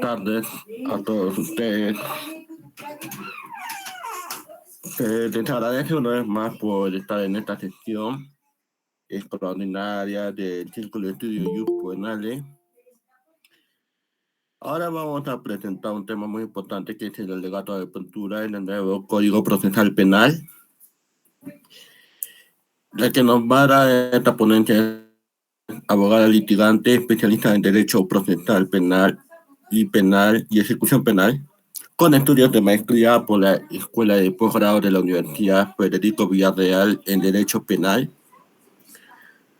tardes a todos ustedes. Les agradezco una vez más por estar en esta sesión extraordinaria del Círculo de Estudios Jus Penale. Ahora vamos a presentar un tema muy importante que es el alegato de apertura en el nuevo Código Procesal Penal. La que nos va a dar esta ponencia es abogada litigante, especialista en Derecho Procesal Penal y Ejecución Penal, con estudios de maestría por la Escuela de Posgrado de la Universidad Federico Villarreal en Derecho Penal,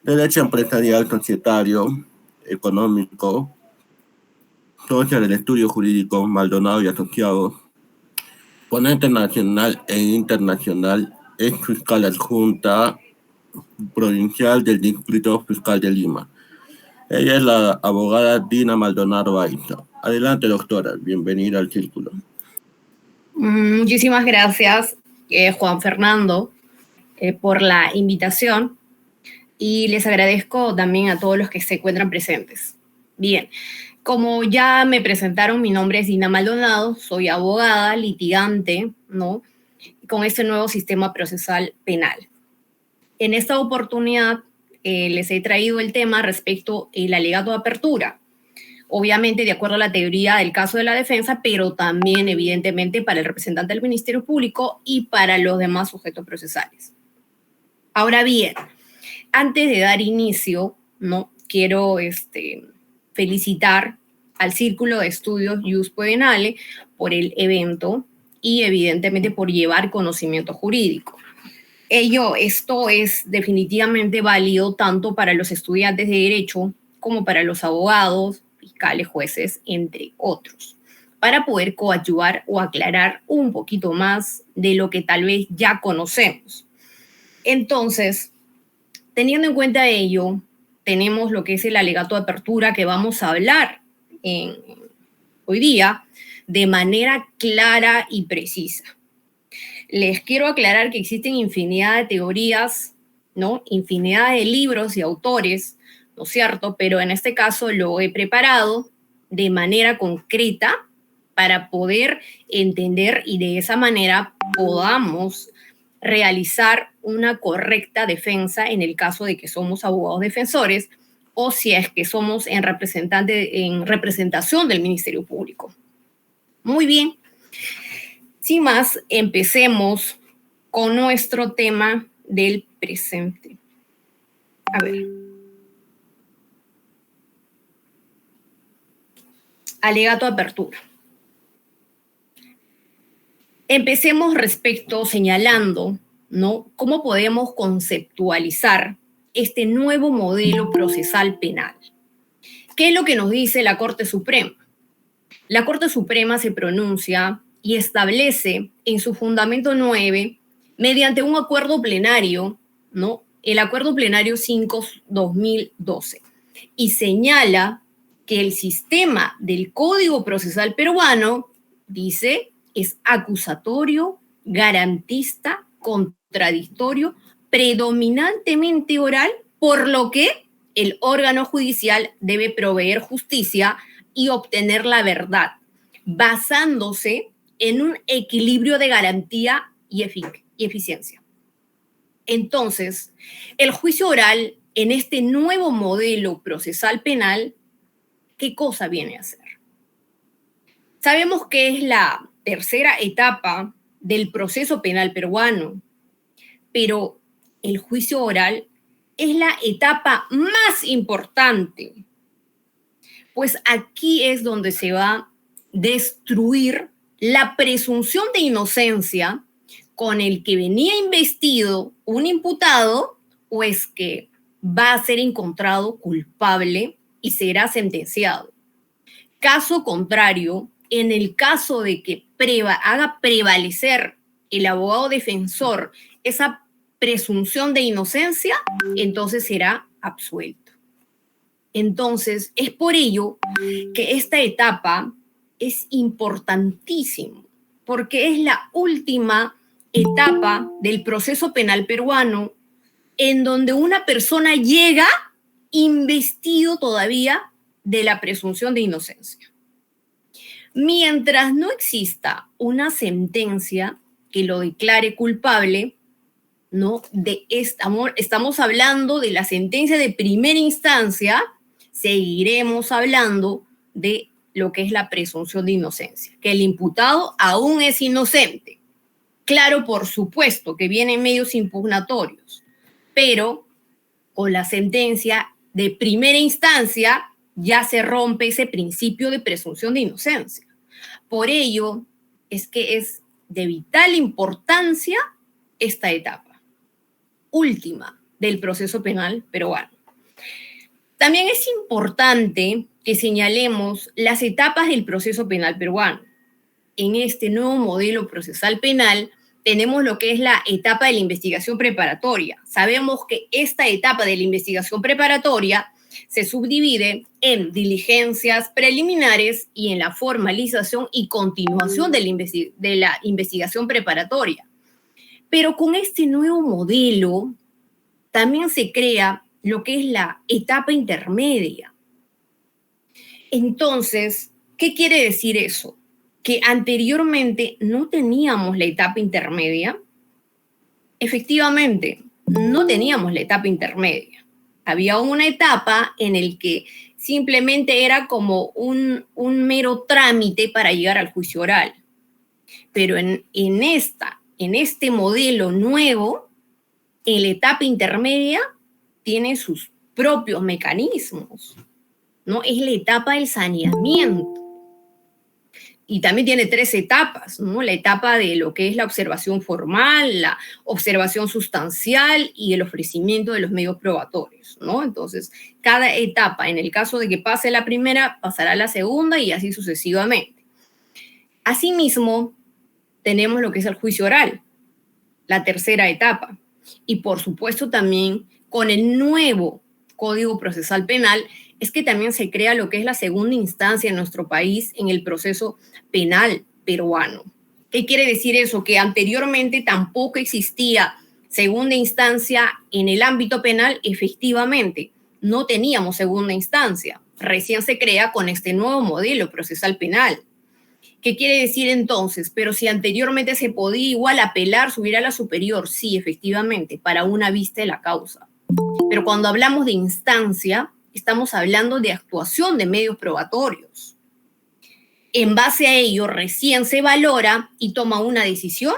Derecho Empresarial, Societario, Económico, Socia del Estudio Jurídico Maldonado y Asociados, ponente nacional e internacional, ex fiscal adjunta provincial del Distrito Fiscal de Lima. Ella es la abogada Dina Maldonado Aiza. Adelante, doctora. Bienvenida al Círculo. Muchísimas gracias, Juan Fernando, por la invitación, y les agradezco también a todos los que se encuentran presentes. Bien, como ya me presentaron, mi nombre es Dina Maldonado, soy abogada, litigante, ¿no?, con este nuevo sistema procesal penal. En esta oportunidad les he traído el tema respecto al alegato de apertura, obviamente de acuerdo a la teoría del caso de la defensa, pero también evidentemente para el representante del Ministerio Público y para los demás sujetos procesales. Ahora bien, antes de dar inicio, ¿no?, quiero felicitar al Círculo de Estudios Jus Penale por el evento y evidentemente por llevar conocimiento jurídico. Esto es definitivamente válido tanto para los estudiantes de Derecho como para los abogados, fiscales, jueces, entre otros, para poder coadyuvar o aclarar un poquito más de lo que tal vez ya conocemos. Entonces, teniendo en cuenta ello, tenemos lo que es el alegato de apertura que vamos a hablar hoy día de manera clara y precisa. Les quiero aclarar que existen infinidad de teorías, ¿no?, infinidad de libros y autores, ¿no es cierto? Pero en este caso lo he preparado de manera concreta para poder entender y de esa manera podamos realizar una correcta defensa en el caso de que somos abogados defensores o si es que somos en representación del Ministerio Público. Muy bien. Sin más, empecemos con nuestro tema del presente. A ver. Alegato de apertura. Empecemos señalando, ¿no?, cómo podemos conceptualizar este nuevo modelo procesal penal. ¿Qué es lo que nos dice la Corte Suprema? La Corte Suprema se pronuncia y establece en su fundamento 9, mediante un acuerdo plenario, ¿no?, el Acuerdo Plenario 5/2012, y señala que el sistema del Código Procesal peruano, dice, es acusatorio, garantista, contradictorio, predominantemente oral, por lo que el órgano judicial debe proveer justicia y obtener la verdad, basándose en un equilibrio de garantía y eficiencia. Entonces, el juicio oral en este nuevo modelo procesal penal, ¿qué cosa viene a hacer? Sabemos que es la tercera etapa del proceso penal peruano, pero el juicio oral es la etapa más importante, pues aquí es donde se va a destruir la presunción de inocencia con el que venía investido un imputado, o es que va a ser encontrado culpable y será sentenciado. Caso contrario, en el caso de que haga prevalecer el abogado defensor esa presunción de inocencia, entonces será absuelto. Entonces, es por ello que esta etapa es importantísima, porque es la última etapa del proceso penal peruano en donde una persona llega investido todavía de la presunción de inocencia. Mientras no exista una sentencia que lo declare culpable, ¿no? Estamos hablando de la sentencia de primera instancia, seguiremos hablando de lo que es la presunción de inocencia, que el imputado aún es inocente. Claro, por supuesto, que vienen medios impugnatorios, pero con la sentencia de primera instancia ya se rompe ese principio de presunción de inocencia. Por ello es que es de vital importancia esta etapa última del proceso penal peruano. También es importante que señalemos las etapas del proceso penal peruano. En este nuevo modelo procesal penal tenemos lo que es la etapa de la investigación preparatoria. Sabemos que esta etapa de la investigación preparatoria se subdivide en diligencias preliminares y en la formalización y continuación de la investigación preparatoria. Pero con este nuevo modelo también se crea lo que es la etapa intermedia. Entonces, ¿qué quiere decir eso? Que anteriormente no teníamos la etapa intermedia. Efectivamente, no teníamos la etapa intermedia. Había una etapa en el que simplemente era como un mero trámite para llegar al juicio oral. Pero en este modelo nuevo, en la etapa intermedia, tiene sus propios mecanismos, ¿no? Es la etapa del saneamiento. Y también tiene 3 etapas, ¿no? La etapa de lo que es la observación formal, la observación sustancial y el ofrecimiento de los medios probatorios, ¿no? Entonces, cada etapa, en el caso de que pase la primera, pasará a la segunda y así sucesivamente. Asimismo, tenemos lo que es el juicio oral, la tercera etapa. Y por supuesto también con el nuevo Código Procesal Penal es que también se crea lo que es la segunda instancia en nuestro país en el proceso penal peruano. ¿Qué quiere decir eso? Que anteriormente tampoco existía segunda instancia en el ámbito penal. Efectivamente, no teníamos segunda instancia. Recién se crea con este nuevo modelo procesal penal. ¿Qué quiere decir entonces? Pero si anteriormente se podía igual apelar, subir a la superior, sí, efectivamente, para una vista de la causa. Pero cuando hablamos de instancia, estamos hablando de actuación de medios probatorios. En base a ello, recién se valora y toma una decisión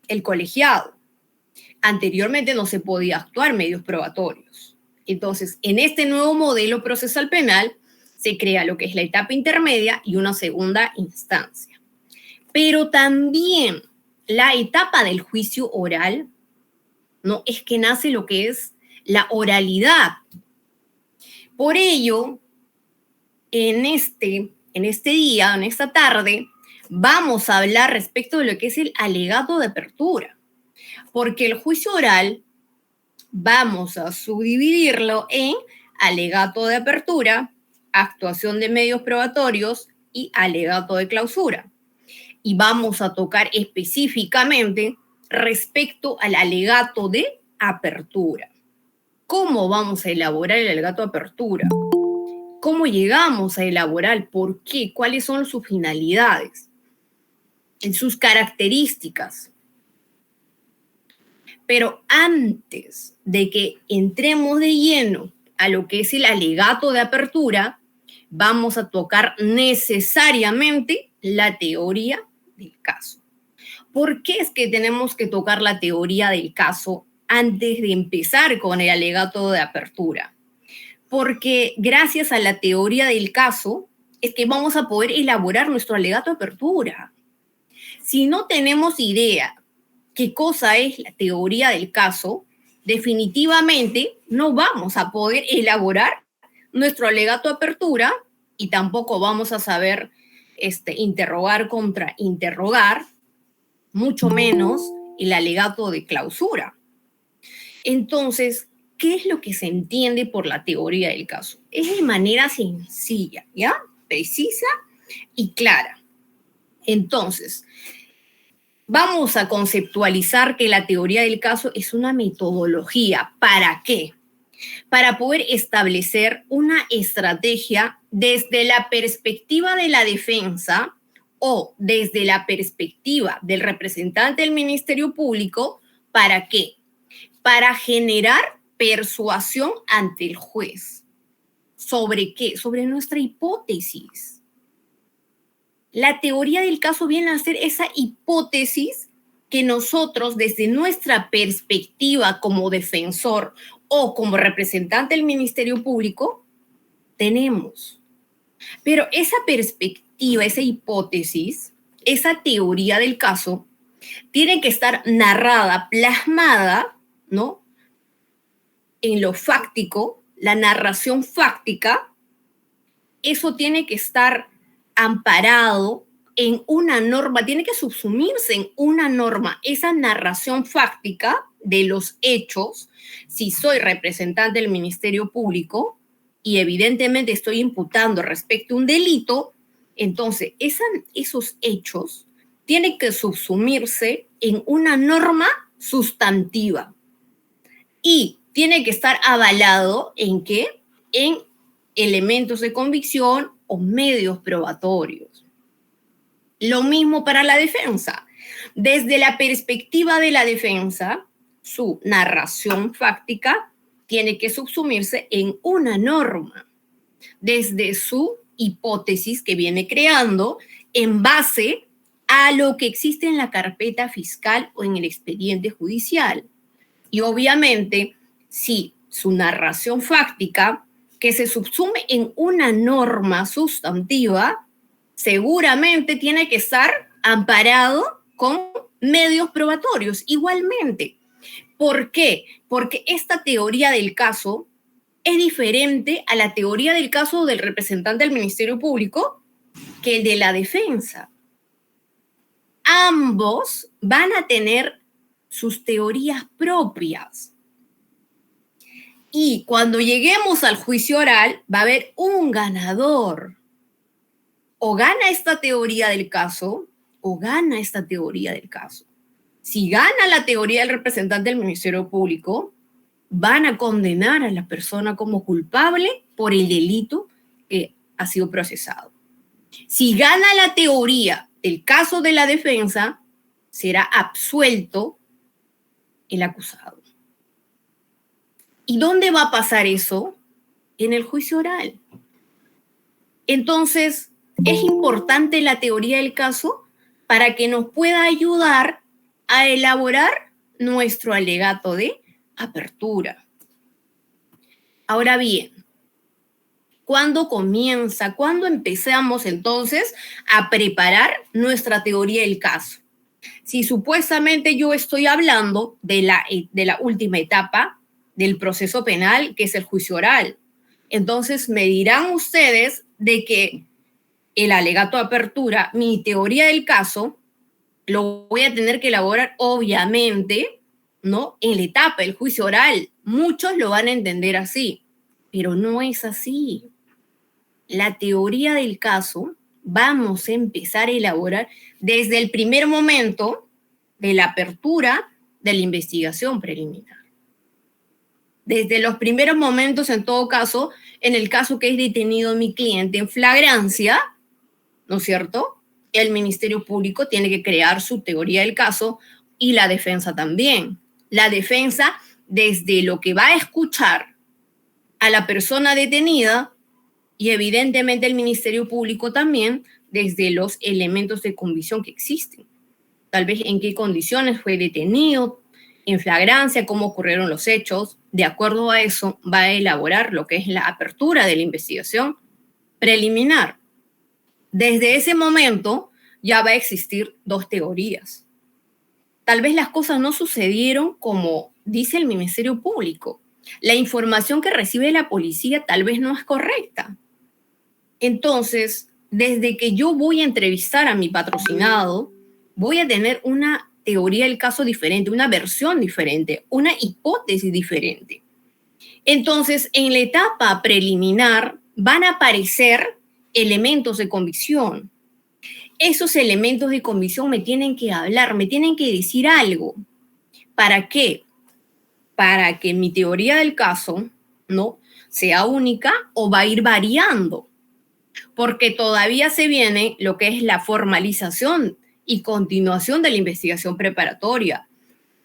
el colegiado. Anteriormente no se podía actuar medios probatorios. Entonces, en este nuevo modelo procesal penal, se crea lo que es la etapa intermedia y una segunda instancia. Pero también la etapa del juicio oral, ¿no? Es que nace lo que es la oralidad. Por ello, en este día, en esta tarde, vamos a hablar respecto de lo que es el alegato de apertura. Porque el juicio oral vamos a subdividirlo en alegato de apertura, actuación de medios probatorios y alegato de clausura. Y vamos a tocar específicamente respecto al alegato de apertura. ¿Cómo vamos a elaborar el alegato de apertura? ¿Cómo llegamos a elaborar? ¿Por qué? ¿Cuáles son sus finalidades? Sus características. Pero antes de que entremos de lleno a lo que es el alegato de apertura, vamos a tocar necesariamente la teoría del caso. ¿Por qué es que tenemos que tocar la teoría del caso antes de empezar con el alegato de apertura? Porque gracias a la teoría del caso es que vamos a poder elaborar nuestro alegato de apertura. Si no tenemos idea qué cosa es la teoría del caso, definitivamente no vamos a poder elaborar nuestro alegato de apertura y tampoco vamos a saber interrogar contra interrogar, mucho menos el alegato de clausura. Entonces, ¿qué es lo que se entiende por la teoría del caso? Es de manera sencilla, ¿ya? Precisa y clara. Entonces, vamos a conceptualizar que la teoría del caso es una metodología. ¿Para qué? para poder establecer una estrategia desde la perspectiva de la defensa o desde la perspectiva del representante del Ministerio Público. ¿Para qué? Para generar persuasión ante el juez. ¿Sobre qué? Sobre nuestra hipótesis. La teoría del caso viene a ser esa hipótesis que nosotros, desde nuestra perspectiva como defensor o como representante del Ministerio Público, tenemos. Pero esa perspectiva, esa hipótesis, esa teoría del caso, tiene que estar narrada, plasmada, ¿no?, en lo fáctico, la narración fáctica. Eso tiene que estar amparado en una norma, tiene que subsumirse en una norma, esa narración fáctica de los hechos. Si soy representante del Ministerio Público y evidentemente estoy imputando respecto a un delito, entonces esos hechos tienen que subsumirse en una norma sustantiva y tiene que estar avalado ¿en qué? En elementos de convicción o medios probatorios. Lo mismo para la defensa. Desde la perspectiva de la defensa, su narración fáctica tiene que subsumirse en una norma, desde su hipótesis que viene creando en base a lo que existe en la carpeta fiscal o en el expediente judicial. Y obviamente, si su narración fáctica, que se subsume en una norma sustantiva, seguramente tiene que estar amparado con medios probatorios igualmente. ¿Por qué? Porque esta teoría del caso es diferente a la teoría del caso del representante del Ministerio Público que el de la defensa. Ambos van a tener sus teorías propias. Y cuando lleguemos al juicio oral, va a haber un ganador. O gana esta teoría del caso, o gana esta teoría del caso. Si gana la teoría del representante del Ministerio Público, van a condenar a la persona como culpable por el delito que ha sido procesado. Si gana la teoría del caso de la defensa, será absuelto el acusado. ¿Y dónde va a pasar eso? En el juicio oral. Entonces, es importante la teoría del caso para que nos pueda ayudar a elaborar nuestro alegato de apertura. Ahora bien, ¿cuándo empezamos entonces a preparar nuestra teoría del caso? Si supuestamente yo estoy hablando de la última etapa del proceso penal, que es el juicio oral, entonces me dirán ustedes de que el alegato de apertura, mi teoría del caso, lo voy a tener que elaborar obviamente, ¿no?, en la etapa del juicio oral. Muchos lo van a entender así, pero no es así. La teoría del caso vamos a empezar a elaborar desde el primer momento de la apertura de la investigación preliminar. Desde los primeros momentos, en todo caso, en el caso que es detenido mi cliente en flagrancia, ¿no es cierto?, el Ministerio Público tiene que crear su teoría del caso y la defensa también. La defensa, desde lo que va a escuchar a la persona detenida, y evidentemente el Ministerio Público también, desde los elementos de convicción que existen. Tal vez en qué condiciones fue detenido, en flagrancia, cómo ocurrieron los hechos. De acuerdo a eso, va a elaborar lo que es la apertura de la investigación preliminar. Desde ese momento ya va a existir dos teorías. Tal vez las cosas no sucedieron como dice el Ministerio Público. La información que recibe la policía tal vez no es correcta. Entonces, desde que yo voy a entrevistar a mi patrocinado, voy a tener una teoría del caso diferente, una versión diferente, una hipótesis diferente. Entonces, en la etapa preliminar van a aparecer elementos de convicción. Esos elementos de convicción me tienen que hablar, me tienen que decir algo. ¿Para qué? Para que mi teoría del caso ¿no? Sea única o va a ir variando, porque todavía se viene lo que es la formalización y continuación de la investigación preparatoria.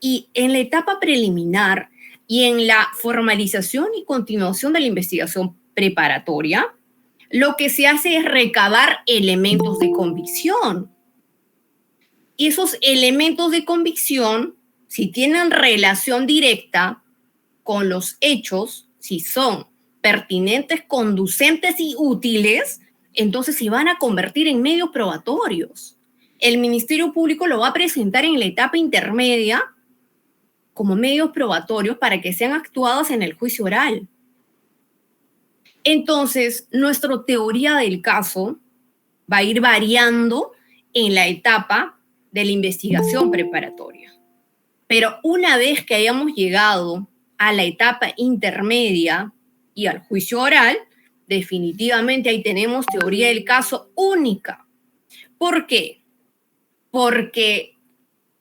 Y en la etapa preliminar y en la formalización y continuación de la investigación preparatoria, lo que se hace es recabar elementos de convicción. Y esos elementos de convicción, si tienen relación directa con los hechos, si son pertinentes, conducentes y útiles, entonces se van a convertir en medios probatorios. El Ministerio Público lo va a presentar en la etapa intermedia como medios probatorios para que sean actuados en el juicio oral. Entonces, nuestra teoría del caso va a ir variando en la etapa de la investigación preparatoria. Pero una vez que hayamos llegado a la etapa intermedia y al juicio oral, definitivamente ahí tenemos teoría del caso única. ¿Por qué? Porque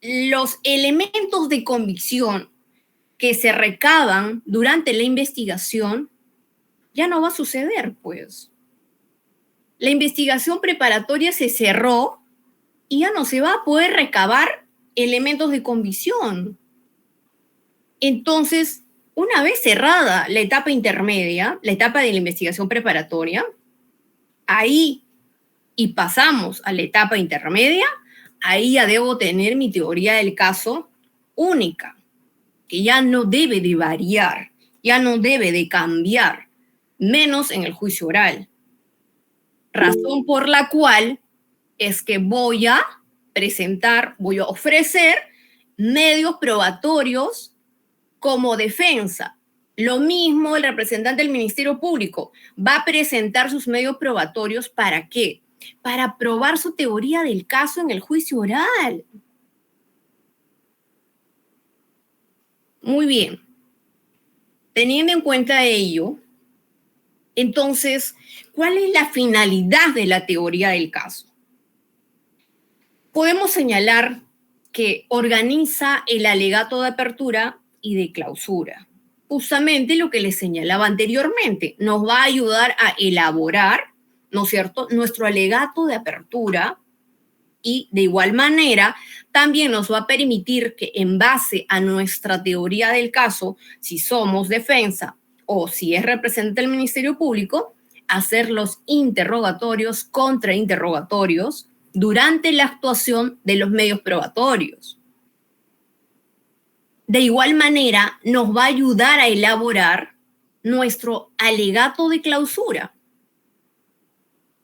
los elementos de convicción que se recaban durante la investigación ya no va a suceder, pues. La investigación preparatoria se cerró y ya no se va a poder recabar elementos de convicción. Entonces, una vez cerrada la etapa intermedia, la etapa de la investigación preparatoria, ahí y pasamos a la etapa intermedia, ahí ya debo tener mi teoría del caso única, que ya no debe de variar, ya no debe de cambiar, menos en el juicio oral. Razón por la cual es que voy a presentar, voy a ofrecer medios probatorios como defensa. Lo mismo el representante del Ministerio Público va a presentar sus medios probatorios. ¿Para qué? Para probar su teoría del caso en el juicio oral. Muy bien. Teniendo en cuenta ello, entonces, ¿cuál es la finalidad de la teoría del caso? Podemos señalar que organiza el alegato de apertura y de clausura. Justamente lo que les señalaba anteriormente, nos va a ayudar a elaborar, ¿no es cierto?, nuestro alegato de apertura y de igual manera también nos va a permitir que en base a nuestra teoría del caso, si somos defensa o si es representante del Ministerio Público, hacer los interrogatorios, contrainterrogatorios durante la actuación de los medios probatorios. De igual manera, nos va a ayudar a elaborar nuestro alegato de clausura.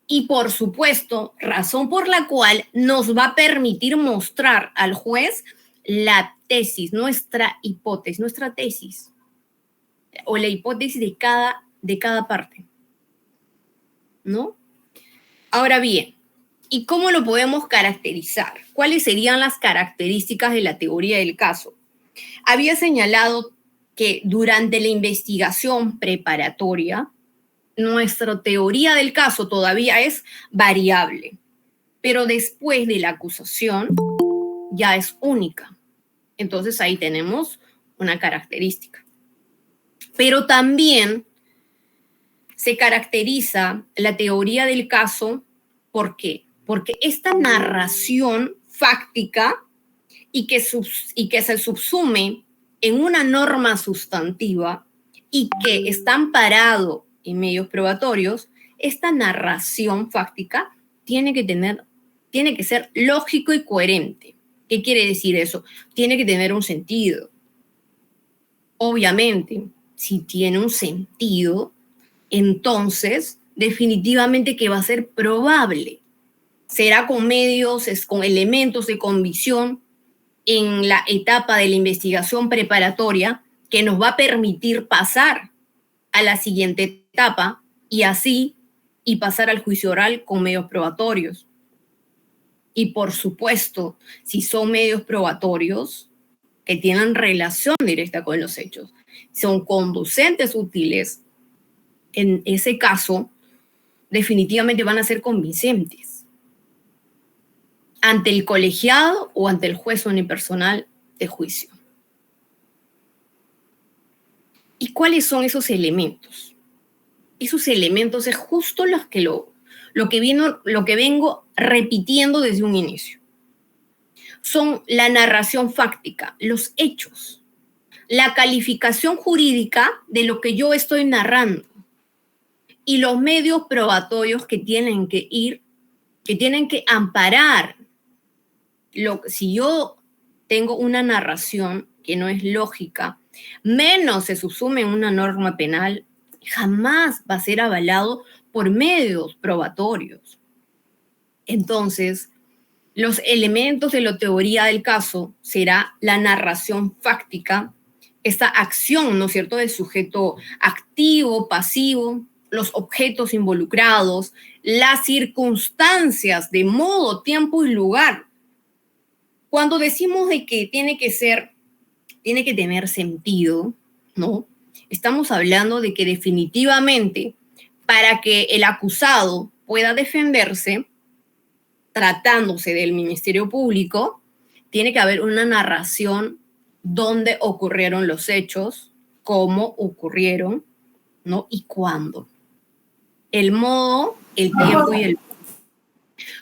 Y por supuesto, razón por la cual nos va a permitir mostrar al juez la tesis, nuestra hipótesis, nuestra tesis, o la hipótesis de cada parte, ¿no? Ahora bien, ¿y cómo lo podemos caracterizar? ¿Cuáles serían las características de la teoría del caso? Había señalado que durante la investigación preparatoria, nuestra teoría del caso todavía es variable, pero después de la acusación ya es única. Entonces ahí tenemos una característica. Pero también se caracteriza la teoría del caso, ¿por qué? Porque esta narración fáctica y que se subsume en una norma sustantiva y que está amparado en medios probatorios, esta narración fáctica tiene que ser lógico y coherente. ¿Qué quiere decir eso? Tiene que tener un sentido. Obviamente, si tiene un sentido, entonces definitivamente que va a ser probable. Será con medios, con elementos de convicción en la etapa de la investigación preparatoria que nos va a permitir pasar a la siguiente etapa y pasar al juicio oral con medios probatorios. Y por supuesto, si son medios probatorios que tienen relación directa con los hechos, son conducentes útiles, en ese caso, definitivamente van a ser convincentes ante el colegiado o ante el juez unipersonal de juicio. ¿Y cuáles son esos elementos? Esos elementos es justo lo que vengo repitiendo desde un inicio. Son la narración fáctica, los hechos, la calificación jurídica de lo que yo estoy narrando y los medios probatorios que tienen que amparar. Si yo tengo una narración que no es lógica, menos se subsume en una norma penal, jamás va a ser avalado por medios probatorios. Entonces, los elementos de la teoría del caso será la narración fáctica, esta acción, ¿no es cierto?, del sujeto activo, pasivo, los objetos involucrados, las circunstancias de modo, tiempo y lugar. Cuando decimos de que tiene que tener sentido, ¿no? Estamos hablando de que definitivamente para que el acusado pueda defenderse, tratándose del Ministerio Público, tiene que haber una narración dónde ocurrieron los hechos, cómo ocurrieron, ¿no? Y cuándo. El modo, el tiempo y el...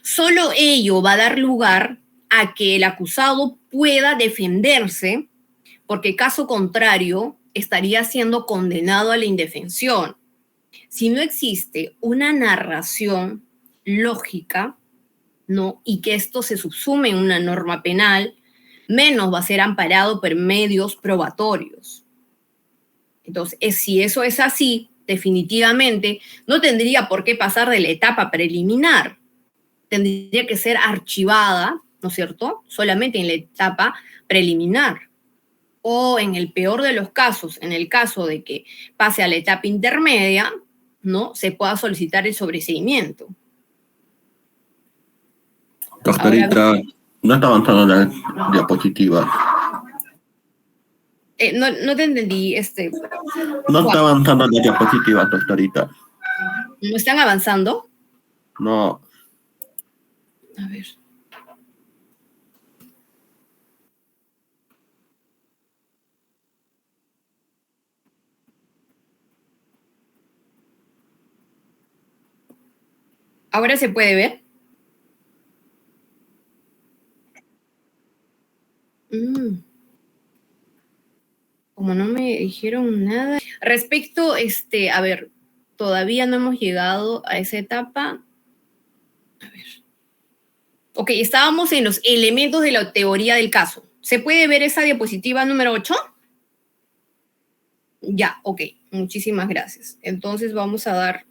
Solo ello va a dar lugar a que el acusado pueda defenderse, porque caso contrario estaría siendo condenado a la indefensión. Si no existe una narración lógica, ¿no?, y que esto se subsume en una norma penal, menos va a ser amparado por medios probatorios. Entonces, si eso es así, definitivamente no tendría por qué pasar de la etapa preliminar. Tendría que ser archivada, ¿no es cierto?, solamente en la etapa preliminar. O en el peor de los casos, en el caso de que pase a la etapa intermedia, ¿no?, se pueda solicitar el sobreseimiento. Doctorita, no está avanzando la diapositiva. No te entendí. No está avanzando la diapositiva, doctorita. ¿No están avanzando? No. A ver. ¿Ahora se puede ver? Como no me dijeron nada. Respecto, a ver, todavía no hemos llegado a esa etapa. A ver. Ok, estábamos en los elementos de la teoría del caso. ¿Se puede ver esa diapositiva número 8? Ya, ok. Muchísimas gracias. Entonces vamos a dar,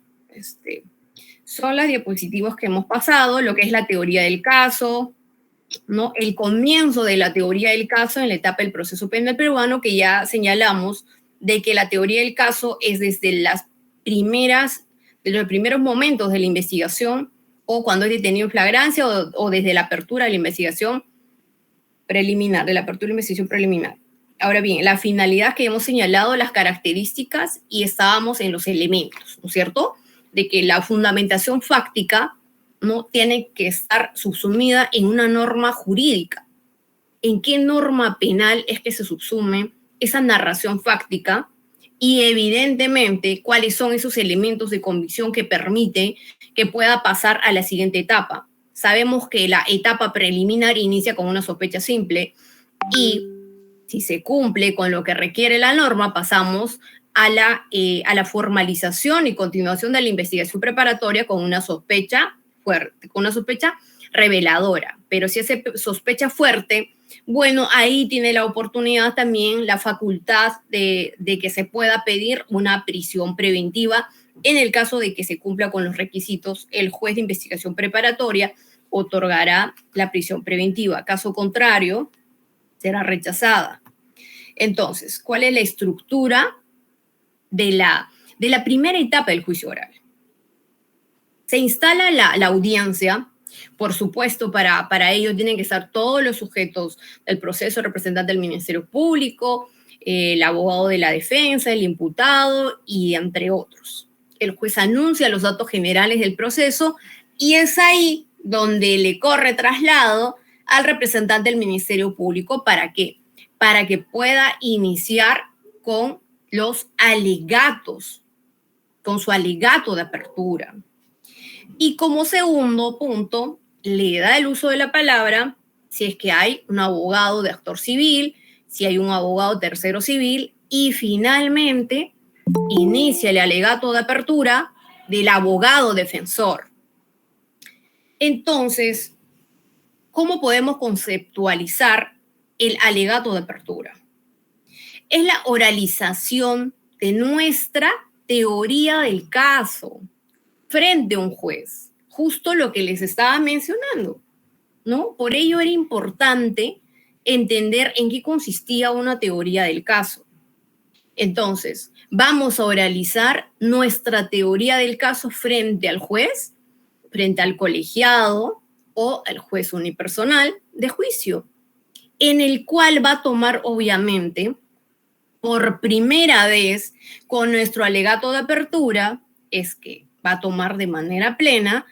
son las diapositivas que hemos pasado, lo que es la teoría del caso, ¿no? El comienzo de la teoría del caso en la etapa del proceso penal peruano, que ya señalamos de que la teoría del caso es desde de los primeros momentos de la investigación, o cuando es detenido en flagrancia, o desde la apertura de la investigación preliminar, de la apertura de la investigación preliminar. Ahora bien, la finalidad que hemos señalado, las características, y estábamos en los elementos, ¿no es cierto?, de que la fundamentación fáctica no tiene que estar subsumida en una norma jurídica. ¿En qué norma penal es que se subsume esa narración fáctica? Y evidentemente, ¿cuáles son esos elementos de convicción que permiten que pueda pasar a la siguiente etapa? Sabemos que la etapa preliminar inicia con una sospecha simple y si se cumple con lo que requiere la norma, pasamos a la formalización y continuación de la investigación preparatoria con una sospecha fuerte, con una sospecha reveladora. Pero si esa sospecha fuerte, bueno, ahí tiene la oportunidad también, la facultad de que se pueda pedir una prisión preventiva. En el caso de que se cumpla con los requisitos, el juez de investigación preparatoria otorgará la prisión preventiva. Caso contrario, será rechazada. Entonces, ¿cuál es la estructura de la primera etapa del juicio oral? Se instala la audiencia. Por supuesto, para ello tienen que estar todos los sujetos del proceso, el representante del Ministerio Público, el abogado de la defensa, el imputado y entre otros. El juez anuncia los datos generales del proceso y es ahí donde le corre traslado al representante del Ministerio Público. ¿Para qué? Para que pueda iniciar con los alegatos, con su alegato de apertura. Y como segundo punto, le da el uso de la palabra si es que hay un abogado de actor civil, si hay un abogado tercero civil, y finalmente inicia el alegato de apertura del abogado defensor. Entonces, ¿cómo podemos conceptualizar el alegato de apertura? Es la oralización de nuestra teoría del caso frente a un juez, justo lo que les estaba mencionando, ¿no? Por ello era importante entender en qué consistía una teoría del caso. Entonces, vamos a oralizar nuestra teoría del caso frente al juez, frente al colegiado o al juez unipersonal de juicio, en el cual va a tomar, obviamente, por primera vez con nuestro alegato de apertura, es que va a tomar de manera plena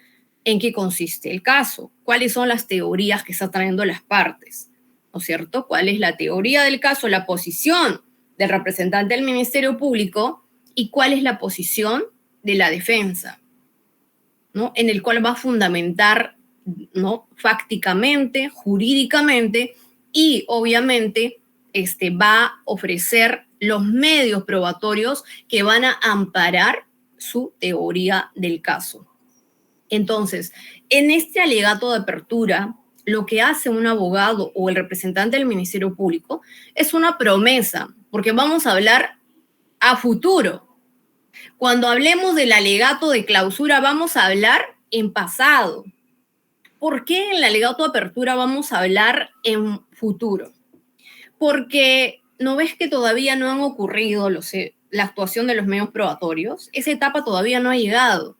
en qué consiste el caso, cuáles son las teorías que están trayendo las partes, ¿no es cierto? ¿Cuál es la teoría del caso, la posición del representante del Ministerio Público y cuál es la posición de la defensa, ¿no? En el cual va a fundamentar, ¿no? Fácticamente, jurídicamente y obviamente va a ofrecer los medios probatorios que van a amparar su teoría del caso. Entonces, en este alegato de apertura, lo que hace un abogado o el representante del Ministerio Público es una promesa, porque vamos a hablar a futuro. Cuando hablemos del alegato de clausura, vamos a hablar en pasado. ¿Por qué en el alegato de apertura vamos a hablar en futuro? Porque ¿no ves que todavía no han ocurrido la actuación de los medios probatorios? Esa etapa todavía no ha llegado.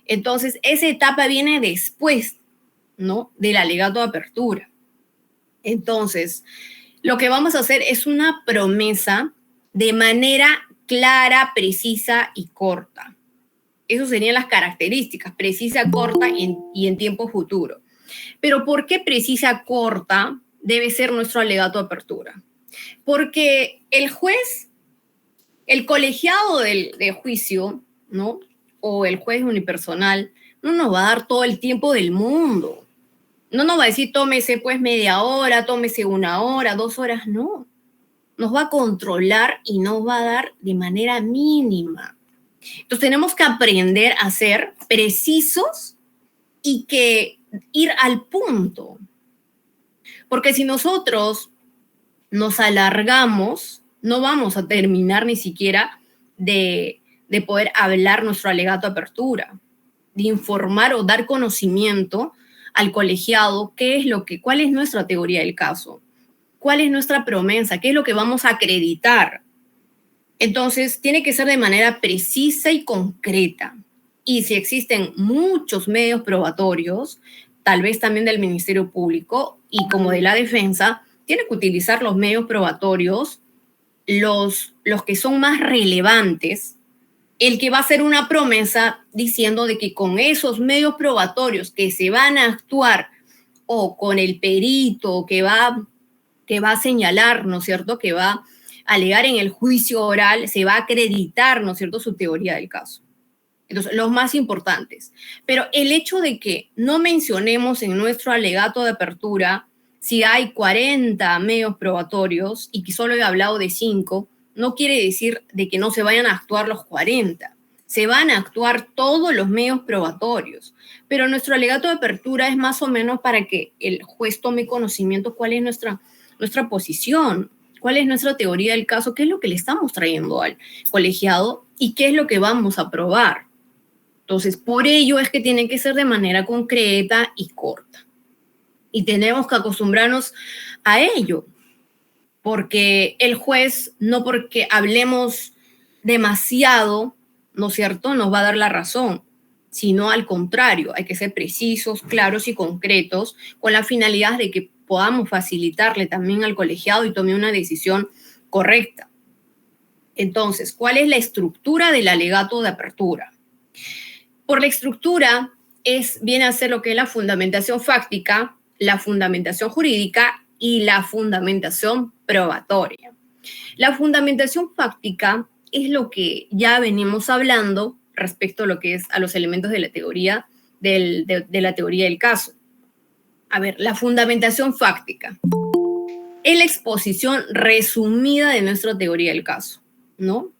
Entonces, esa etapa viene después, ¿no? Del alegato de apertura. Entonces, lo que vamos a hacer es una promesa de manera clara, precisa y corta. Esas serían las características, precisa, corta y en tiempo futuro. Pero ¿por qué precisa, corta debe ser nuestro alegato de apertura? Porque el juez, el colegiado de juicio, ¿no? O el juez unipersonal, no nos va a dar todo el tiempo del mundo. No nos va a decir, tómese pues media hora, tómese 1 hora, 2 horas, no. Nos va a controlar y nos va a dar de manera mínima. Entonces tenemos que aprender a ser precisos y que ir al punto. Porque si nosotros nos alargamos, no vamos a terminar ni siquiera de poder hablar nuestro alegato de apertura, de informar o dar conocimiento al colegiado cuál es nuestra teoría del caso, cuál es nuestra promesa, qué es lo que vamos a acreditar. Entonces, tiene que ser de manera precisa y concreta. Y si existen muchos medios probatorios, tal vez también del Ministerio Público y como de la defensa, tiene que utilizar los medios probatorios, los que son más relevantes, el que va a hacer una promesa diciendo de que con esos medios probatorios que se van a actuar o con el perito que va a señalar, ¿no es cierto?, que va a alegar en el juicio oral, se va a acreditar, ¿no es cierto?, su teoría del caso. Entonces, los más importantes. Pero el hecho de que no mencionemos en nuestro alegato de apertura si hay 40 medios probatorios y que solo he hablado de 5, no quiere decir de que no se vayan a actuar los 40. Se van a actuar todos los medios probatorios. Pero nuestro alegato de apertura es más o menos para que el juez tome conocimiento cuál es nuestra posición, cuál es nuestra teoría del caso, qué es lo que le estamos trayendo al colegiado y qué es lo que vamos a probar. Entonces, por ello es que tiene que ser de manera concreta y corta. Y tenemos que acostumbrarnos a ello, porque el juez, no porque hablemos demasiado, ¿no es cierto?, nos va a dar la razón, sino al contrario, hay que ser precisos, claros y concretos con la finalidad de que podamos facilitarle también al colegiado y tome una decisión correcta. Entonces, ¿cuál es la estructura del alegato de apertura? Por la estructura viene a ser lo que es la fundamentación fáctica, la fundamentación jurídica y la fundamentación probatoria. La fundamentación fáctica es lo que ya venimos hablando respecto a lo que es a los elementos de la teoría de la teoría del caso. A ver, la fundamentación fáctica es la exposición resumida de nuestra teoría del caso, ¿no?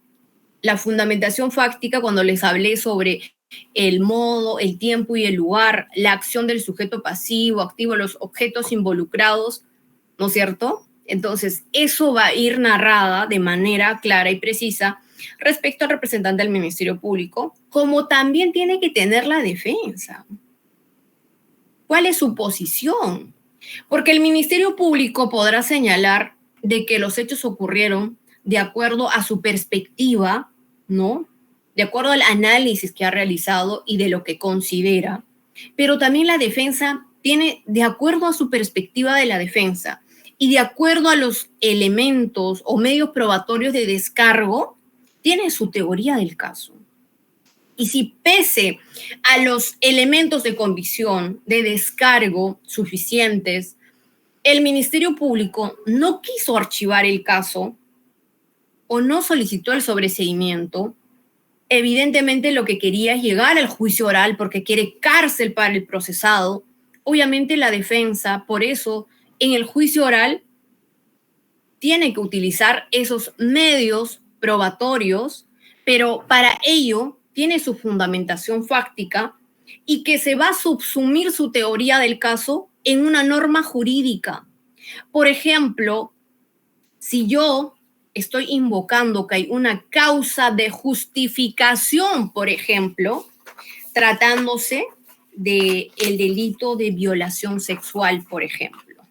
La fundamentación fáctica, cuando les hablé sobre el modo, el tiempo y el lugar, la acción del sujeto pasivo, activo, los objetos involucrados, ¿no es cierto? Entonces, eso va a ir narrada de manera clara y precisa respecto al representante del Ministerio Público, como también tiene que tener la defensa. ¿Cuál es su posición? Porque el Ministerio Público podrá señalar de que los hechos ocurrieron de acuerdo a su perspectiva, ¿no? De acuerdo al análisis que ha realizado y de lo que considera. Pero también la defensa tiene, de acuerdo a su perspectiva de la defensa y de acuerdo a los elementos o medios probatorios de descargo, tiene su teoría del caso. Y si pese a los elementos de convicción, de descargo suficientes, el Ministerio Público no quiso archivar el caso o no solicitó el sobreseimiento, evidentemente lo que quería es llegar al juicio oral porque quiere cárcel para el procesado. Obviamente la defensa, por eso, en el juicio oral tiene que utilizar esos medios probatorios, pero para ello tiene su fundamentación fáctica y que se va a subsumir su teoría del caso en una norma jurídica. Por ejemplo, si yo estoy invocando que hay una causa de justificación, por ejemplo, tratándose del delito de violación sexual, por ejemplo.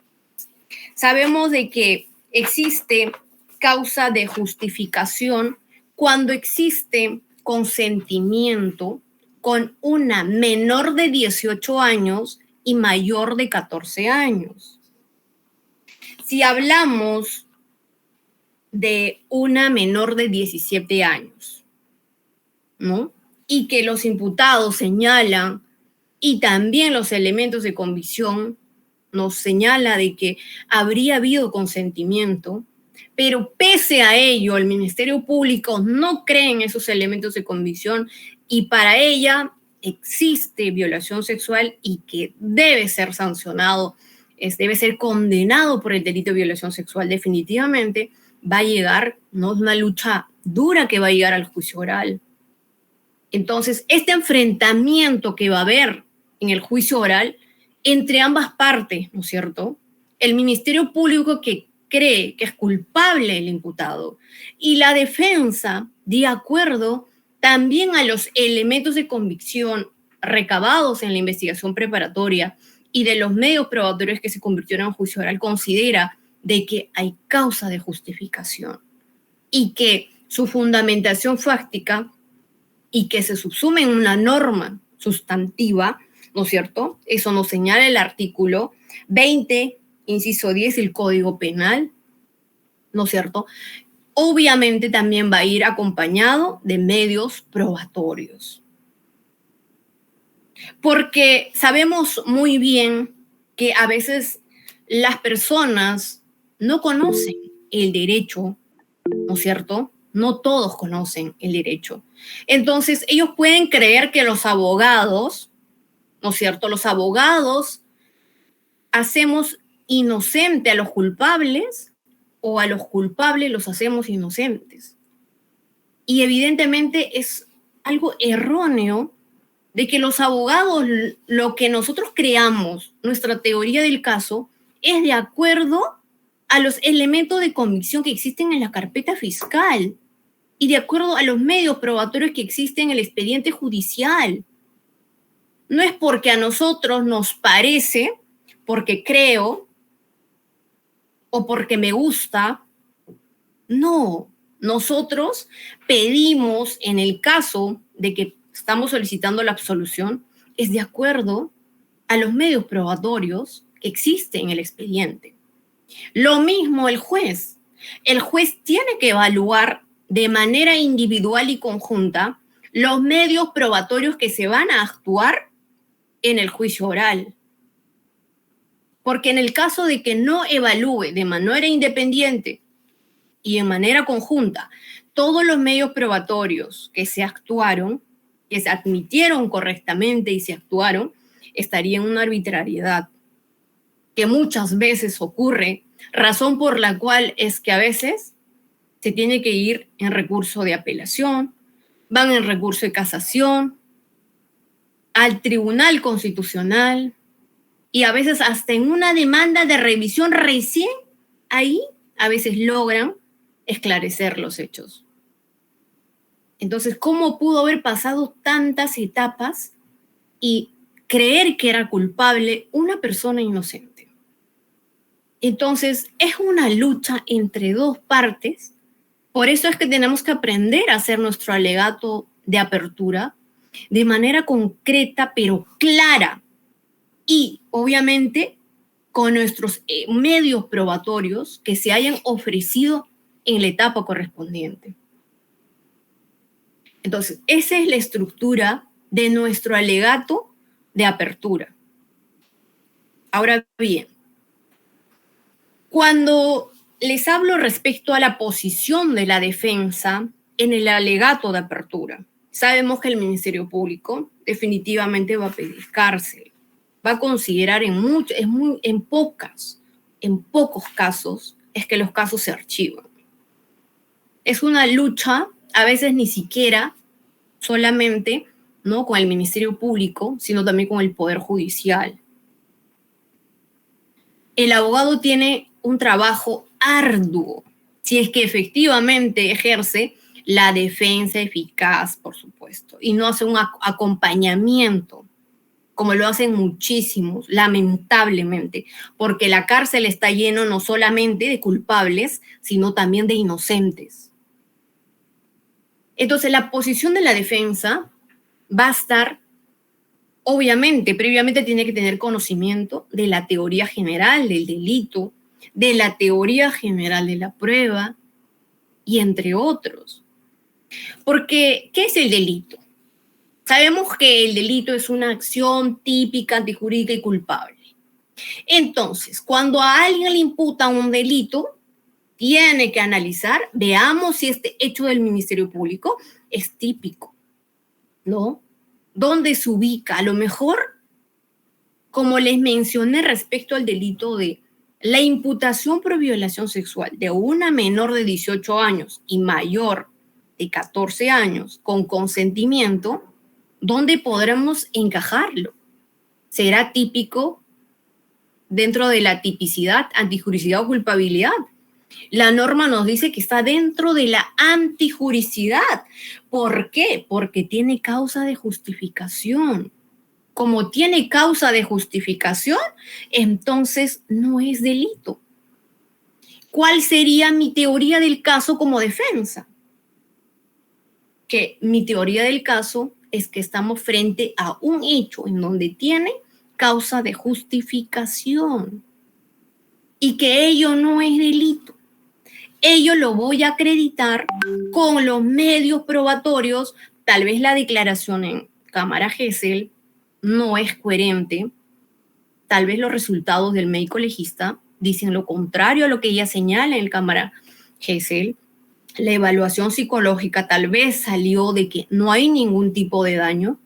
Sabemos de que existe causa de justificación cuando existe consentimiento con una menor de 18 años y mayor de 14 años. Si hablamos de una menor de 17 años, ¿no? Y que los imputados señalan, y también los elementos de convicción nos señala de que habría habido consentimiento, pero pese a ello, el Ministerio Público no cree en esos elementos de convicción y para ella existe violación sexual y que debe ser sancionado, debe ser condenado por el delito de violación sexual definitivamente, va a llegar, no es una lucha dura que va a llegar al juicio oral. Entonces, este enfrentamiento que va a haber en el juicio oral entre ambas partes, ¿no es cierto? El Ministerio Público que cree que es culpable el imputado y la defensa, de acuerdo también a los elementos de convicción recabados en la investigación preparatoria y de los medios probatorios que se convirtieron en juicio oral, considera de que hay causa de justificación y que su fundamentación fáctica y que se subsume en una norma sustantiva, ¿no es cierto? Eso nos señala el artículo 20, inciso 10 del Código Penal, ¿no es cierto? Obviamente también va a ir acompañado de medios probatorios. Porque sabemos muy bien que a veces las personas no conocen el derecho, ¿no es cierto? No todos conocen el derecho. Entonces, ellos pueden creer que los abogados, ¿no es cierto? Los abogados hacemos inocente a los culpables o a los culpables los hacemos inocentes. Y evidentemente es algo erróneo de que los abogados, lo que nosotros creamos, nuestra teoría del caso, es de acuerdo a los elementos de convicción que existen en la carpeta fiscal y de acuerdo a los medios probatorios que existen en el expediente judicial. No es porque a nosotros nos parece, porque creo o porque me gusta. No, nosotros pedimos en el caso de que estamos solicitando la absolución, es de acuerdo a los medios probatorios que existen en el expediente. Lo mismo el juez. El juez tiene que evaluar de manera individual y conjunta los medios probatorios que se van a actuar en el juicio oral. Porque en el caso de que no evalúe de manera independiente y en manera conjunta todos los medios probatorios que se actuaron, que se admitieron correctamente y se actuaron, estaría en una arbitrariedad que muchas veces ocurre, razón por la cual es que a veces se tiene que ir en recurso de apelación, van en recurso de casación, al Tribunal Constitucional y a veces hasta en una demanda de revisión recién ahí a veces logran esclarecer los hechos. Entonces, ¿cómo pudo haber pasado tantas etapas y creer que era culpable una persona inocente? Entonces, es una lucha entre dos partes. Por eso es que tenemos que aprender a hacer nuestro alegato de apertura de manera concreta pero clara y, obviamente, con nuestros medios probatorios que se hayan ofrecido en la etapa correspondiente. Entonces, esa es la estructura de nuestro alegato de apertura. Ahora bien, cuando les hablo respecto a la posición de la defensa en el alegato de apertura, sabemos que el Ministerio Público definitivamente va a pedir cárcel, va a considerar en pocos casos es que los casos se archivan. Es una lucha, a veces ni siquiera solamente, ¿no?, con el Ministerio Público, sino también con el Poder Judicial. El abogado tiene un trabajo arduo, si es que efectivamente ejerce la defensa eficaz, por supuesto, y no hace un acompañamiento, como lo hacen muchísimos, lamentablemente, porque la cárcel está lleno no solamente de culpables, sino también de inocentes. Entonces, la posición de la defensa va a estar, obviamente, previamente tiene que tener conocimiento de la teoría general del delito, de la teoría general de la prueba, y entre otros. Porque, ¿qué es el delito? Sabemos que el delito es una acción típica, antijurídica y culpable. Entonces, cuando a alguien le imputan un delito, tiene que analizar, veamos si este hecho del Ministerio Público es típico, ¿no? ¿Dónde se ubica? A lo mejor, como les mencioné respecto al delito de la imputación por violación sexual de una menor de 18 años y mayor de 14 años con consentimiento, ¿dónde podremos encajarlo? ¿Será típico dentro de la tipicidad, antijuricidad o culpabilidad? La norma nos dice que está dentro de la antijuricidad. ¿Por qué? Porque tiene causa de justificación. Como tiene causa de justificación, entonces no es delito. ¿Cuál sería mi teoría del caso como defensa? Que mi teoría del caso es que estamos frente a un hecho en donde tiene causa de justificación y que ello no es delito. Ello lo voy a acreditar con los medios probatorios. Tal vez la declaración en Cámara Gesell no es coherente. Tal vez los resultados del médico legista dicen lo contrario a lo que ella señala en Cámara Gesell. La evaluación psicológica tal vez salió de que no hay ningún tipo de daño.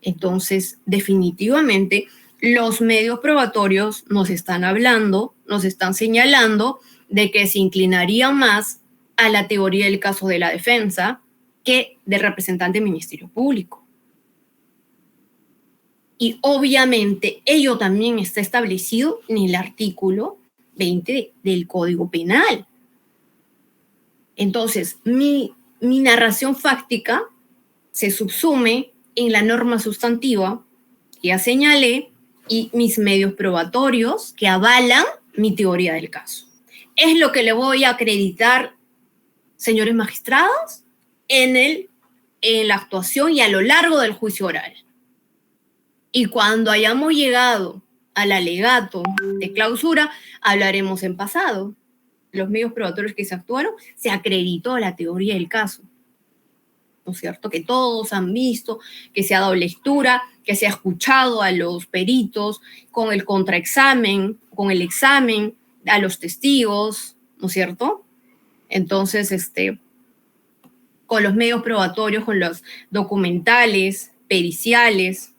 Entonces, definitivamente, los medios probatorios nos están hablando, nos están señalando de que se inclinarían más a la teoría del caso de la defensa que del representante del Ministerio Público. Y obviamente ello también está establecido en el artículo 20 del Código Penal. Entonces, mi narración fáctica se subsume en la norma sustantiva que ya señalé y mis medios probatorios que avalan mi teoría del caso. Es lo que le voy a acreditar, señores magistrados, en la actuación y a lo largo del juicio oral. Y cuando hayamos llegado al alegato de clausura, hablaremos en pasado. Los medios probatorios que se actuaron, se acreditó la teoría del caso. ¿No es cierto? Que todos han visto, que se ha dado lectura, que se ha escuchado a los peritos con el contraexamen, con el examen, a los testigos, ¿no es cierto? Entonces, con los medios probatorios, con los documentales, periciales,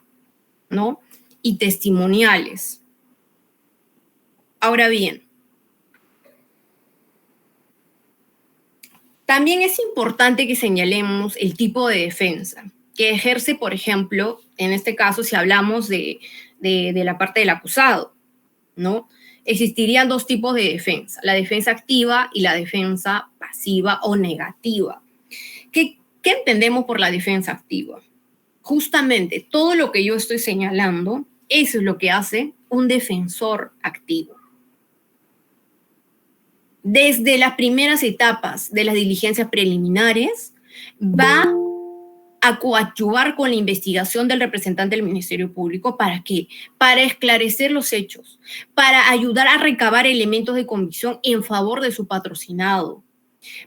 ¿no? Y testimoniales. Ahora bien, también es importante que señalemos el tipo de defensa que ejerce, por ejemplo, en este caso, si hablamos de la parte del acusado, ¿no? Existirían dos tipos de defensa, la defensa activa y la defensa pasiva o negativa. ¿Qué entendemos por la defensa activa? Justamente todo lo que yo estoy señalando, eso es lo que hace un defensor activo. Desde las primeras etapas de las diligencias preliminares, va a coadyuvar con la investigación del representante del Ministerio Público. ¿Para qué? Para esclarecer los hechos, para ayudar a recabar elementos de convicción en favor de su patrocinado.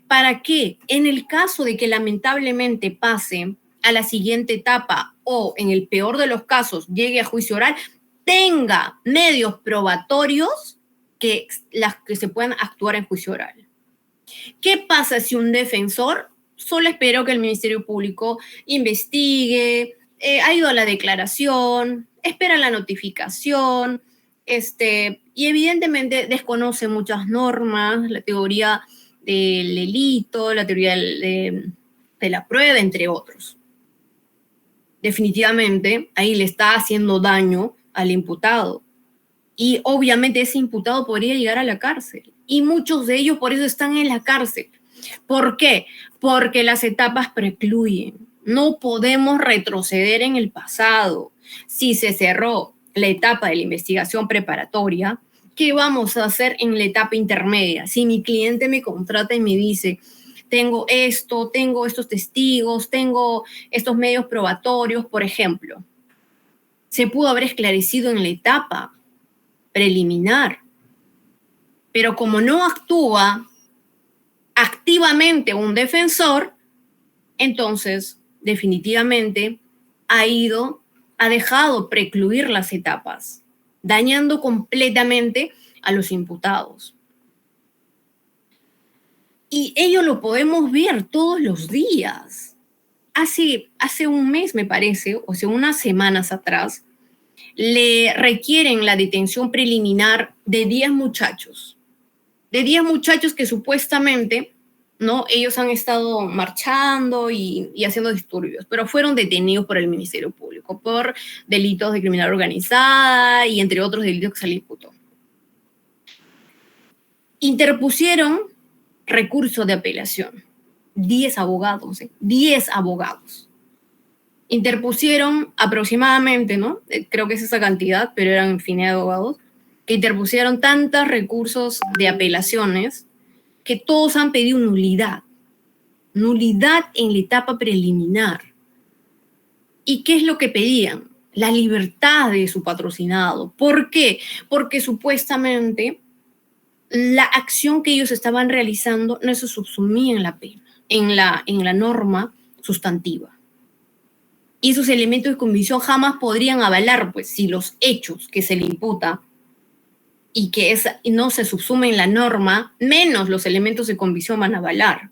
¿Para qué? En el caso de que lamentablemente pase a la siguiente etapa o, en el peor de los casos, llegue a juicio oral, tenga medios probatorios que se puedan actuar en juicio oral. ¿Qué pasa si un defensor solo espera que el Ministerio Público investigue, ha ido a la declaración, espera la notificación, y evidentemente desconoce muchas normas, la teoría del delito, la teoría de la prueba, entre otros? Definitivamente ahí le está haciendo daño al imputado. Y obviamente ese imputado podría llegar a la cárcel. Y muchos de ellos por eso están en la cárcel. ¿Por qué? Porque las etapas precluyen. No podemos retroceder en el pasado. Si se cerró la etapa de la investigación preparatoria, ¿qué vamos a hacer en la etapa intermedia? Si mi cliente me contrata y me dice, tengo esto, tengo estos testigos, tengo estos medios probatorios, por ejemplo, se pudo haber esclarecido en la etapa preliminar, pero como no actúa activamente un defensor, entonces definitivamente ha dejado precluir las etapas, dañando completamente a los imputados. Y ello lo podemos ver todos los días. Hace un mes, me parece, o sea, unas semanas atrás, le requieren la detención preliminar de 10 muchachos. De 10 muchachos que supuestamente, ¿no? Ellos han estado marchando y haciendo disturbios, pero fueron detenidos por el Ministerio Público por delitos de criminalidad organizada y entre otros delitos que se le imputó. Interpusieron recurso de apelación. 10 abogados, 10 abogados. Interpusieron aproximadamente, ¿no? Creo que es esa cantidad, pero eran infinidad de abogados, que interpusieron tantos recursos de apelaciones que todos han pedido nulidad. Nulidad en la etapa preliminar. ¿Y qué es lo que pedían? La libertad de su patrocinado. ¿Por qué? Porque supuestamente la acción que ellos estaban realizando no se subsumía en la pena, en la norma sustantiva. Y esos elementos de convicción jamás podrían avalar, pues, si los hechos que se le imputa y que no se subsumen en la norma, menos los elementos de convicción van a avalar.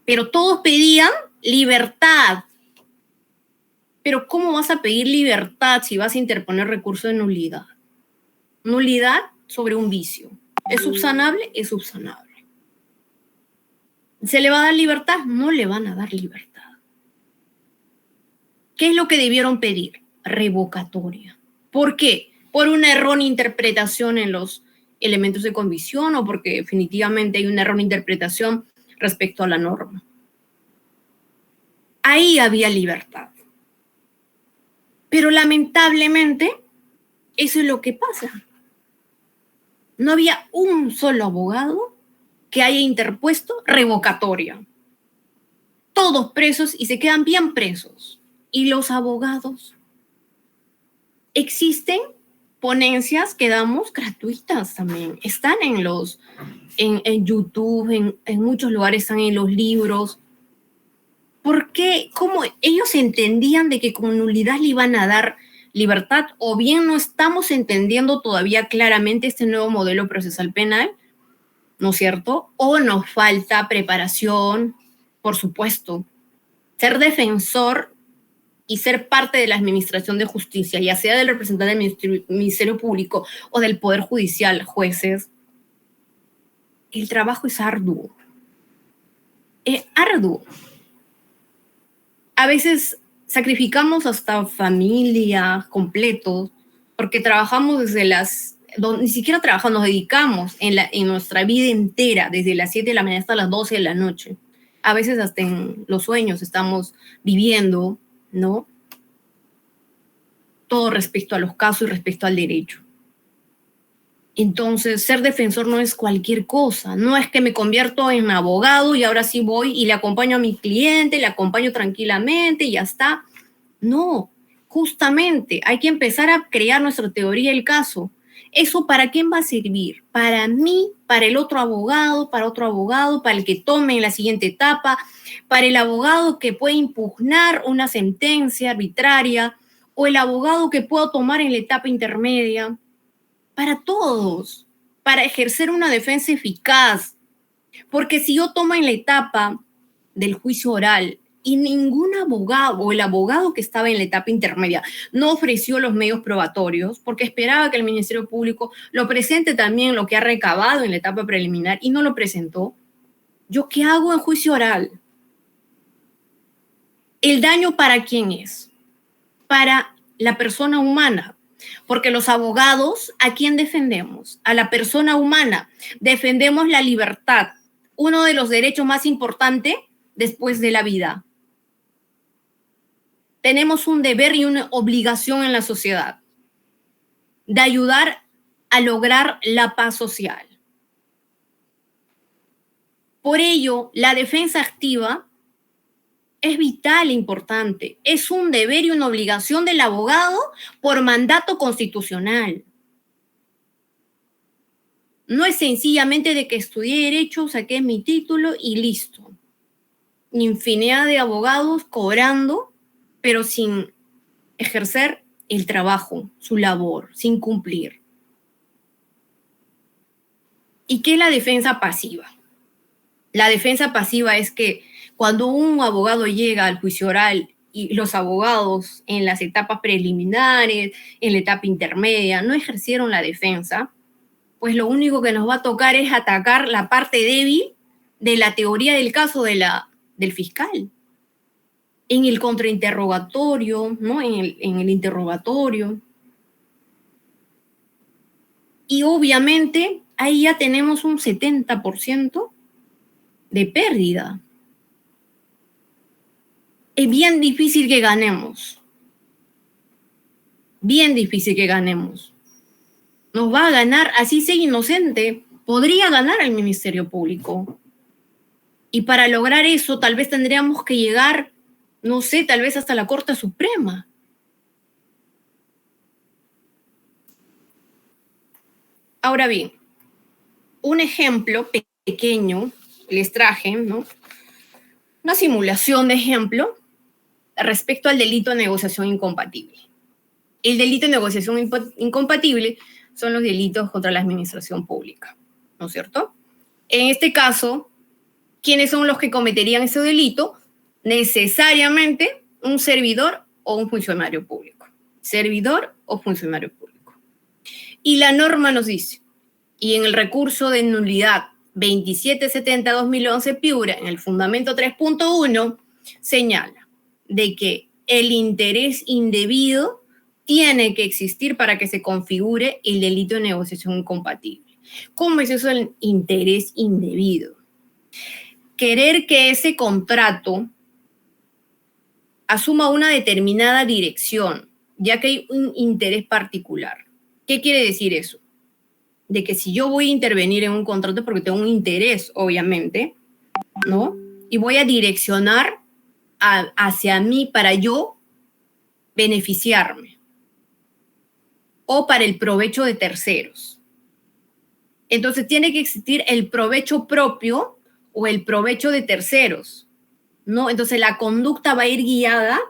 Pero todos pedían libertad. Pero ¿cómo vas a pedir libertad si vas a interponer recurso de nulidad? Nulidad sobre un vicio. ¿Es subsanable? Es subsanable. ¿Se le va a dar libertad? No le van a dar libertad. ¿Qué es lo que debieron pedir? Revocatoria. ¿Por qué? ¿Por una errónea interpretación en los elementos de convicción o porque definitivamente hay una errónea interpretación respecto a la norma? Ahí había libertad. Pero lamentablemente eso es lo que pasa. No había un solo abogado que haya interpuesto revocatoria. Todos presos y se quedan bien presos. ¿Y los abogados? Existen ponencias que damos gratuitas también. Están en YouTube, en muchos lugares están en los libros. ¿Por qué? ¿Cómo ellos entendían de que con nulidad le iban a dar libertad? ¿O bien no estamos entendiendo todavía claramente este nuevo modelo procesal penal? ¿no es cierto? O nos falta preparación, por supuesto. Ser defensor y ser parte de la administración de justicia, ya sea del representante del Ministerio Público o del Poder Judicial, jueces, el trabajo es arduo. Es arduo. A veces sacrificamos hasta familia completos porque trabajamos ni siquiera trabajamos, nos dedicamos en nuestra vida entera, desde las 7 de la mañana hasta las 12 de la noche. A veces hasta en los sueños estamos viviendo, ¿no? Todo respecto a los casos y respecto al derecho. Entonces, ser defensor no es cualquier cosa. No es que me convierto en abogado y ahora sí voy y le acompaño a mi cliente, le acompaño tranquilamente y ya está. No, justamente hay que empezar a crear nuestra teoría del caso. ¿Eso para quién va a servir? Para mí, para el otro abogado, para el que tome en la siguiente etapa, para el abogado que puede impugnar una sentencia arbitraria o el abogado que pueda tomar en la etapa intermedia. Para todos, para ejercer una defensa eficaz. Porque si yo tomo en la etapa del juicio oral y ningún abogado o el abogado que estaba en la etapa intermedia no ofreció los medios probatorios porque esperaba que el Ministerio Público lo presente también lo que ha recabado en la etapa preliminar y no lo presentó, ¿yo qué hago en juicio oral? ¿El daño para quién es? Para la persona humana. Porque los abogados, ¿a quién defendemos? A la persona humana. Defendemos la libertad, uno de los derechos más importantes después de la vida. Tenemos un deber y una obligación en la sociedad de ayudar a lograr la paz social. Por ello, la defensa activa es vital e importante. Es un deber y una obligación del abogado por mandato constitucional. No es sencillamente de que estudié Derecho, saqué mi título y listo. Infinidad de abogados cobrando, pero sin ejercer el trabajo, su labor, sin cumplir. ¿Y qué es la defensa pasiva? La defensa pasiva es que cuando un abogado llega al juicio oral y los abogados en las etapas preliminares, en la etapa intermedia, no ejercieron la defensa, pues lo único que nos va a tocar es atacar la parte débil de la teoría del caso del fiscal. En el contrainterrogatorio, ¿no? En el interrogatorio. Y obviamente ahí ya tenemos un 70% de pérdida. Es bien difícil que ganemos. Bien difícil que ganemos. Nos va a ganar, así sea inocente, podría ganar el Ministerio Público. Y para lograr eso, tal vez tendríamos que llegar, no sé, tal vez hasta la Corte Suprema. Ahora bien, un ejemplo pequeño les traje, ¿no? Una simulación de ejemplo respecto al delito de negociación incompatible. El delito de negociación incompatible son los delitos contra la administración pública, ¿no es cierto? En este caso, ¿quiénes son los que cometerían ese delito? Necesariamente un servidor o un funcionario público. Servidor o funcionario público. Y la norma nos dice, y en el recurso de nulidad 2770-2011 Piura, en el fundamento 3.1, señala de que el interés indebido tiene que existir para que se configure el delito de negociación incompatible. ¿Cómo es eso el interés indebido? Querer que ese contrato asuma una determinada dirección, ya que hay un interés particular. ¿Qué quiere decir eso? De que si yo voy a intervenir en un contrato porque tengo un interés, obviamente, ¿no? Y voy a direccionar hacia mí para yo beneficiarme o para el provecho de terceros. Entonces tiene que existir el provecho propio o el provecho de terceros, ¿no? Entonces la conducta va a ir guiada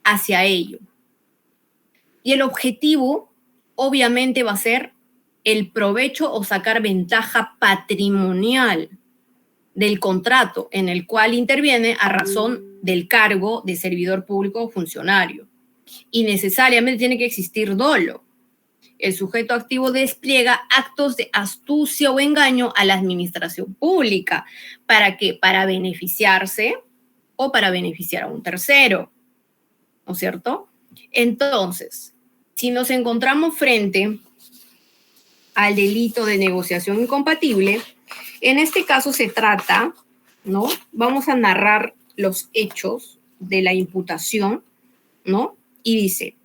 hacia ello. Y el objetivo, obviamente, va a ser el provecho o sacar ventaja patrimonial del contrato en el cual interviene a razón del cargo de servidor público o funcionario. Y necesariamente tiene que existir dolo. El sujeto activo despliega actos de astucia o engaño a la administración pública. ¿Para qué? Para beneficiarse o para beneficiar a un tercero, ¿no es cierto? Entonces, si nos encontramos frente al delito de negociación incompatible, en este caso se trata, ¿no? Vamos a narrar los hechos de la imputación, ¿no? Y dice,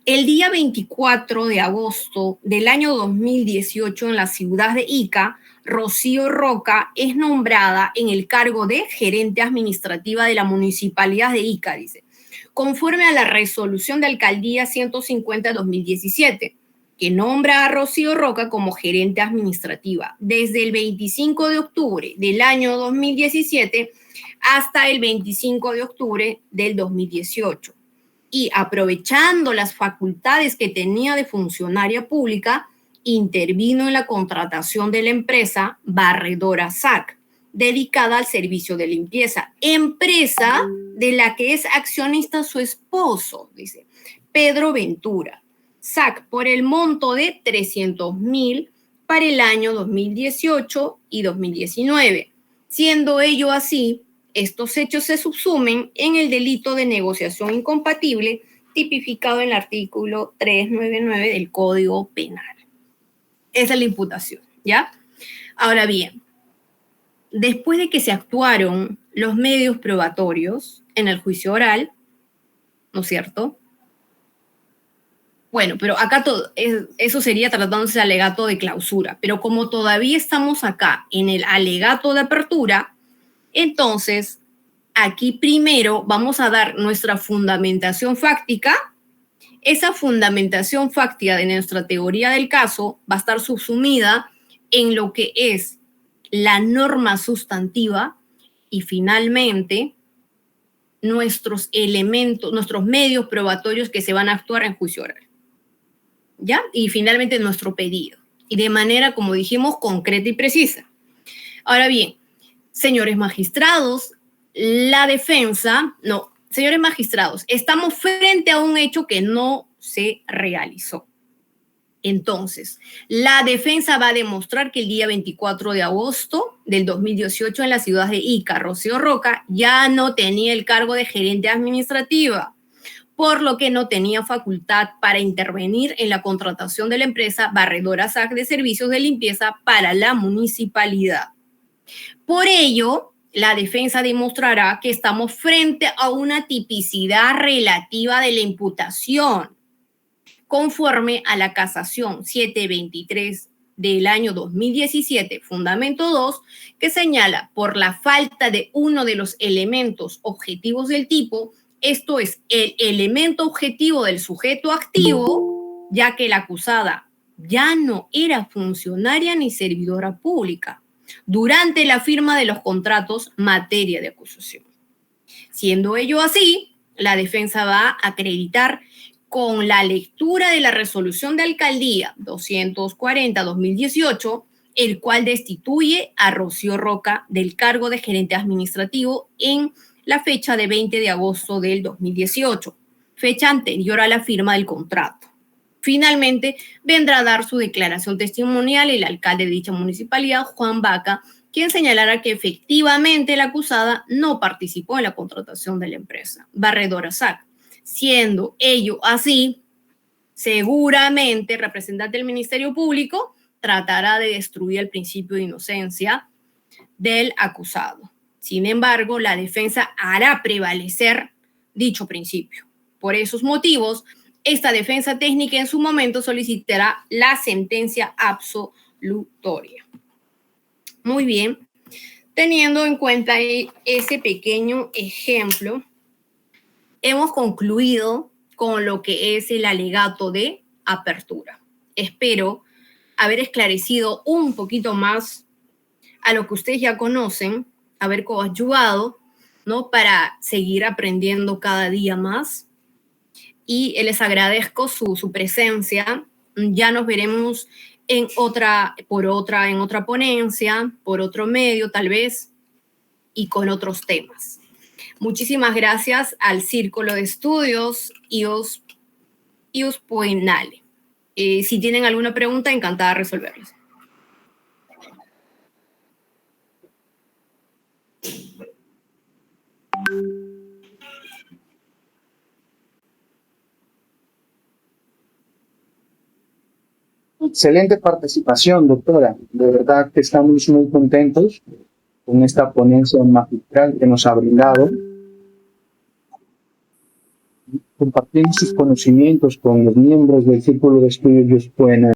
el día 24 de agosto del año 2018 en la ciudad de Ica, Rocío Roca es nombrada en el cargo de gerente administrativa de la municipalidad de Ica, dice, conforme a la resolución de alcaldía 150-2017, que nombra a Rocío Roca como gerente administrativa desde el 25 de octubre del año 2017 hasta el 25 de octubre del 2018. Y aprovechando las facultades que tenía de funcionaria pública, intervino en la contratación de la empresa Barredora SAC, dedicada al servicio de limpieza, empresa de la que es accionista su esposo, dice, Pedro Ventura. SAC por el monto de 300.000 para el año 2018 y 2019. Siendo ello así, estos hechos se subsumen en el delito de negociación incompatible tipificado en el artículo 399 del Código Penal. Esa es la imputación, ¿ya? Ahora bien, después de que se actuaron los medios probatorios en el juicio oral, ¿no es cierto? Bueno, pero acá eso sería tratándose de alegato de clausura, pero como todavía estamos acá en el alegato de apertura, entonces aquí primero vamos a dar nuestra fundamentación fáctica. Esa fundamentación fáctica de nuestra teoría del caso va a estar subsumida en lo que es la norma sustantiva y finalmente nuestros elementos, nuestros medios probatorios que se van a actuar en juicio oral. ¿Ya? Y finalmente nuestro pedido. Y de manera, como dijimos, concreta y precisa. Ahora bien, señores magistrados, señores magistrados, estamos frente a un hecho que no se realizó. Entonces, la defensa va a demostrar que el día 24 de agosto del 2018 en la ciudad de Ica, Rocío Roca ya no tenía el cargo de gerente administrativa, por lo que no tenía facultad para intervenir en la contratación de la empresa Barredora SAC de servicios de limpieza para la municipalidad. Por ello, la defensa demostrará que estamos frente a una tipicidad relativa de la imputación, conforme a la casación 723 del año 2017, fundamento 2, que señala por la falta de uno de los elementos objetivos del tipo, esto es, el elemento objetivo del sujeto activo, ya que la acusada ya no era funcionaria ni servidora pública durante la firma de los contratos materia de acusación. Siendo ello así, la defensa va a acreditar con la lectura de la resolución de alcaldía 240-2018, el cual destituye a Rocío Roca del cargo de gerente administrativo en la fecha de 20 de agosto del 2018, fecha anterior a la firma del contrato. Finalmente, vendrá a dar su declaración testimonial el alcalde de dicha municipalidad, Juan Vaca, quien señalará que efectivamente la acusada no participó en la contratación de la empresa Barredora SAC. Siendo ello así, seguramente el representante del Ministerio Público tratará de destruir el principio de inocencia del acusado. Sin embargo, la defensa hará prevalecer dicho principio. Por esos motivos, esta defensa técnica en su momento solicitará la sentencia absolutoria. Muy bien, teniendo en cuenta ese pequeño ejemplo, hemos concluido con lo que es el alegato de apertura. Espero haber esclarecido un poquito más a lo que ustedes ya conocen, haber coadyuvado, ¿no? Para seguir aprendiendo cada día más. Y les agradezco su presencia. Ya nos veremos en otra ponencia, por otro medio tal vez, y con otros temas. Muchísimas gracias al Círculo de Estudios IOS Penale. Si tienen alguna pregunta, encantada de resolverlas. Excelente participación, doctora. De verdad que estamos muy contentos con esta ponencia magistral que nos ha brindado, compartiendo sus conocimientos con los miembros del Círculo de Estudios IOS Penale.